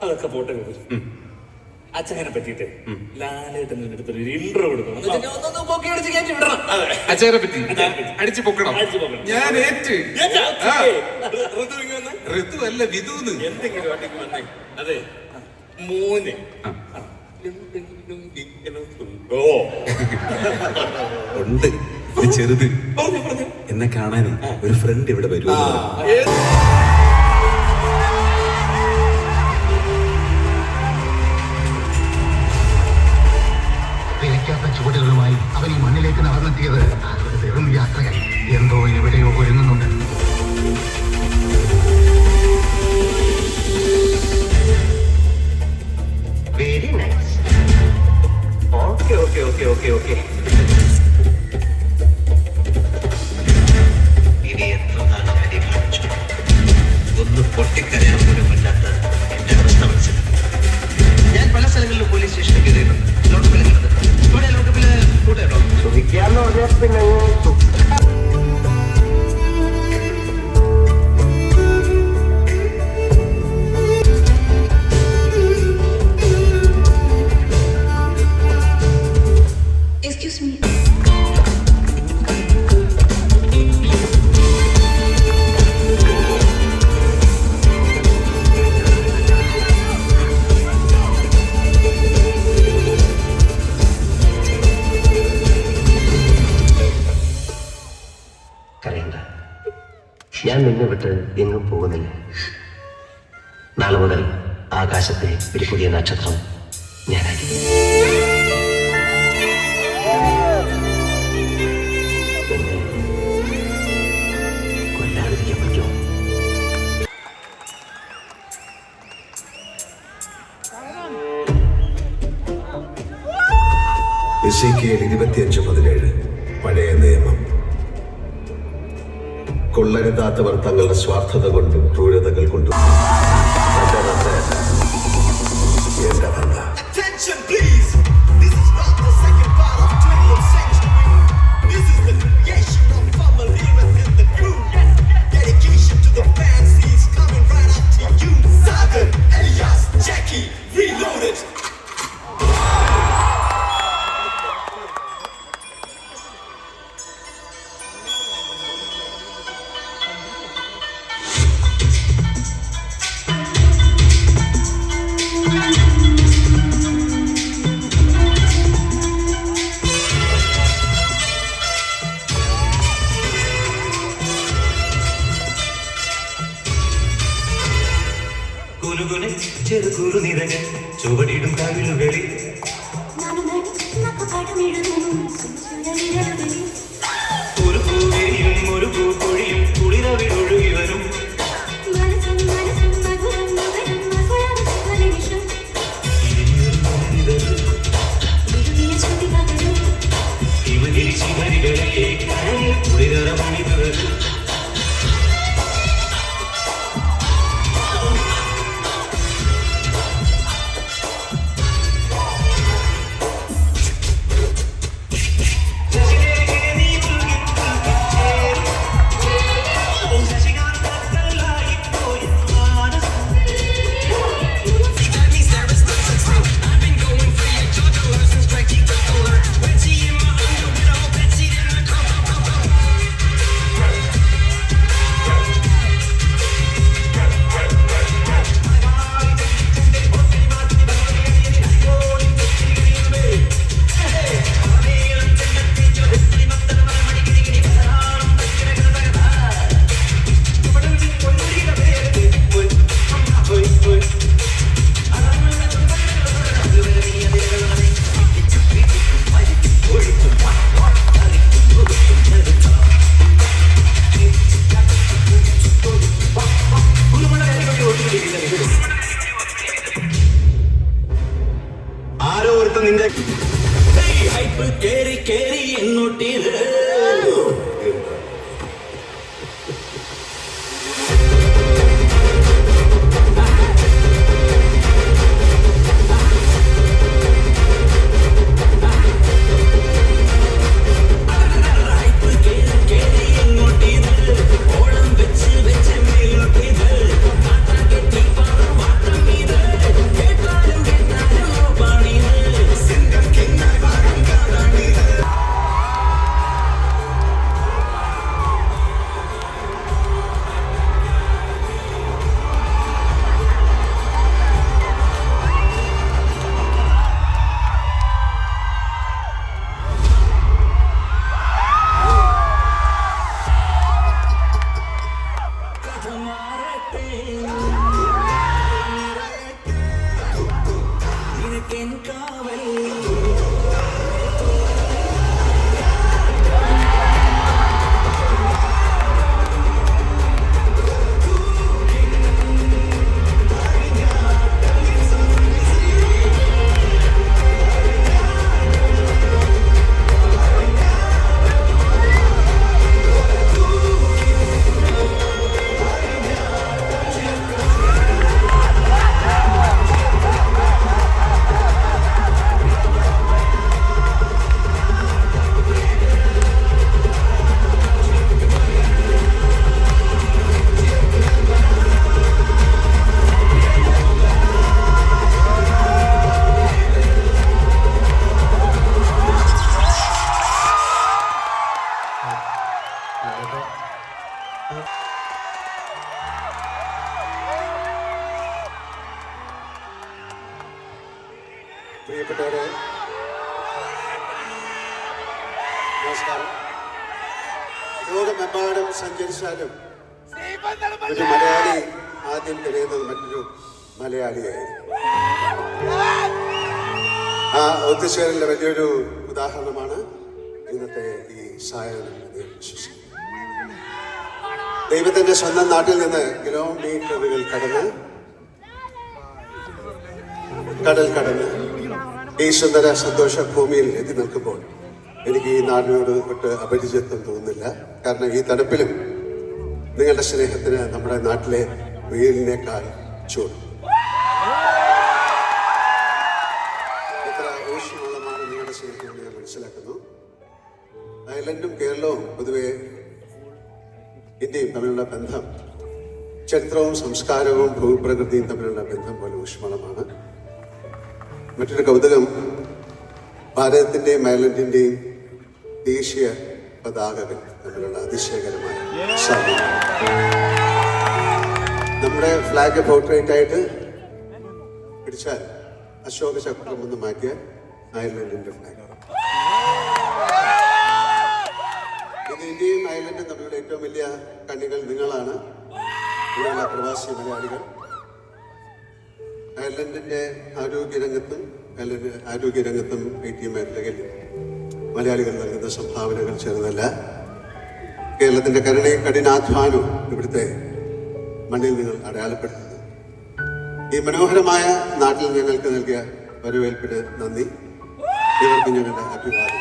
അതൊക്കെ പോട്ടെ. അച്ഛനെ പറ്റിട്ട് ലാലേട്ടൻ്റെ അടുത്തൊരു ഇന്റർവ്യൂ കൊടുക്കണം. അച്ഛനെ പറ്റി അടിച്ചു പൊക്കണം. ഞാൻ ഏറ്റ്. ഋതു അല്ല വിധുന്ന് എന്തെങ്കിലും വന്നേ. അതെ മോനെ ഉണ്ട് ചെറുത് എന്നെ കാണാനേ ഒരു ഫ്രണ്ട് ഇവിടെ വരും. ചുവടുകളുമായി അവൻ ഈ മണ്ണിലേക്ക് നടന്നെത്തിയത് വെറും യാത്രയായി. എന്തോ എവിടെയോ ഒരുങ്ങുന്നുണ്ട്. Very nice. Okay okay okay okay okay. ഇനി എത്ര നാൾ കാര്യം കാണിച്ചു ഒന്ന് പൊട്ടിക്കരയാൻ പോലും പറ്റാത്ത എന്റെ അവസ്ഥ മനസ്സിലാക്കി. ഞാൻ പല സ്ഥലങ്ങളിലും പോലീസ് സ്റ്റേഷനിൽ കയറിയിട്ടുണ്ട്. ഇവിടെ ലോകപ്പില് കൂട്ടോ ചോദിക്കാന്ന് പറഞ്ഞാൽ പിന്നെ Excuse me. കരയണ്ട, ഞാൻ നിന്നെ വിട്ട് എങ്ങും പോകുന്നില്ല. നാളെ മുതൽ ആകാശത്തെ ഒരു പുതിയ നക്ഷത്രം ഞാനായിരിക്കും. എന്നെ കൊല്ലാതിരിക്കാൻ പറ്റുമോ? എസേക്കിയേൽ 25:17 പഴയ നിയമം. കൊള്ളരുതാത്തവർ തങ്ങളുടെ സ്വാർത്ഥത കൊണ്ടും ക്രൂരതകൾ കൊണ്ടും ചെറുകുറു നിറഞ്ഞ ചുവടിടും കവിളുകളിൽ ഒരു പൂവേയും ഒരു പൂപ്പൊഴിയും കുളിരവിൽ ഒഴുകി വരും. ഇവനിൽ ശിവരികളിലെ കരയിൽ കുളിരമണിത് വരും. നിന്റെ കേറി കേറി എങ്ങോട്ടീത് ഓളം വെച്ച് വെച്ച് മേലോട്ടീത് പ്രിയപ്പെട്ടവരെ, നമസ്കാരം. ലോകമെമ്പാടും സഞ്ചരിച്ചാലും ഒരു മലയാളി ആദ്യം തിരയുന്നത് മറ്റൊരു മലയാളിയായിരുന്നു. ആ ഒത്തുചേരലിന്റെ വലിയൊരു ഉദാഹരണമാണ് ഇന്നത്തെ ഈ സായാഹ്നം എന്ന് ഞാൻ വിശ്വസിക്കുന്നു. ദൈവത്തിന്റെ സ്വന്തം നാട്ടിൽ നിന്ന് കിലോമീറ്ററുകൾ കടൽ കടന്ന് ഈ സുന്ദര സന്തോഷ ഭൂമിയിൽ എത്തി നിൽക്കുമ്പോൾ എനിക്ക് ഈ നാടിനോട് ഒട്ട് അപരിചിതത്വം തോന്നുന്നില്ല. കാരണം ഈ തണുപ്പിലും നിങ്ങളുടെ സ്നേഹത്തിന് നമ്മുടെ നാട്ടിലെ വെയിലിനേക്കാൾ ചൂട്. എത്ര ഊഷ്മളമാണ് നിങ്ങളുടെ സ്നേഹം എന്ന് ഞാൻ മനസ്സിലാക്കുന്നു. അയർലൻഡും കേരളവും പൊതുവെ ഇന്ത്യയും തമ്മിലുള്ള ബന്ധം ചരിത്രവും സംസ്കാരവും ഭൂപ്രകൃതിയും തമ്മിലുള്ള ബന്ധം പോലെ ഊഷ്മളമാണ്. മറ്റൊരു കൗതുകം, ഭാരതത്തിന്റെയും അയർലൻഡിന്റെയും ദേശീയ പതാകകൾ തമ്മിലുള്ള അതിശയകരമായ സാമ്യം. നമ്മുടെ ഫ്ലാഗ് പോർട്രേറ്റ് ആയിട്ട് പിടിച്ചാൽ അശോക ചക്രം ഒന്ന് മാറ്റിയാൽ അയർലൻഡിന്റെ ഫ്ലാഗ്. ഇത് ഇന്ത്യയും അയർലൻഡും തമ്മിലുള്ള ഏറ്റവും വലിയ കണ്ണികൾ നിങ്ങളാണ്, നിങ്ങളുള്ള പ്രവാസി മലയാളികൾ. അയർലൻഡിന്റെ ആരോഗ്യരംഗത്തും ഐടി മേഖലയിൽ മലയാളികൾ നൽകുന്ന സംഭാവനകൾ ചെറുതല്ല. കേരളത്തിന്റെ കരുണയും കഠിനാധ്വാനവും ഇവിടുത്തെ മണ്ണിൽ നിങ്ങൾ അടയാളപ്പെടുത്തുന്നു. ഈ മനോഹരമായ നാട്ടിൽ ഞങ്ങൾക്ക് നൽകിയ വരവേൽപ്പിന് നന്ദി. ഇവർക്ക് ഞങ്ങളുടെ അഭിവാദം.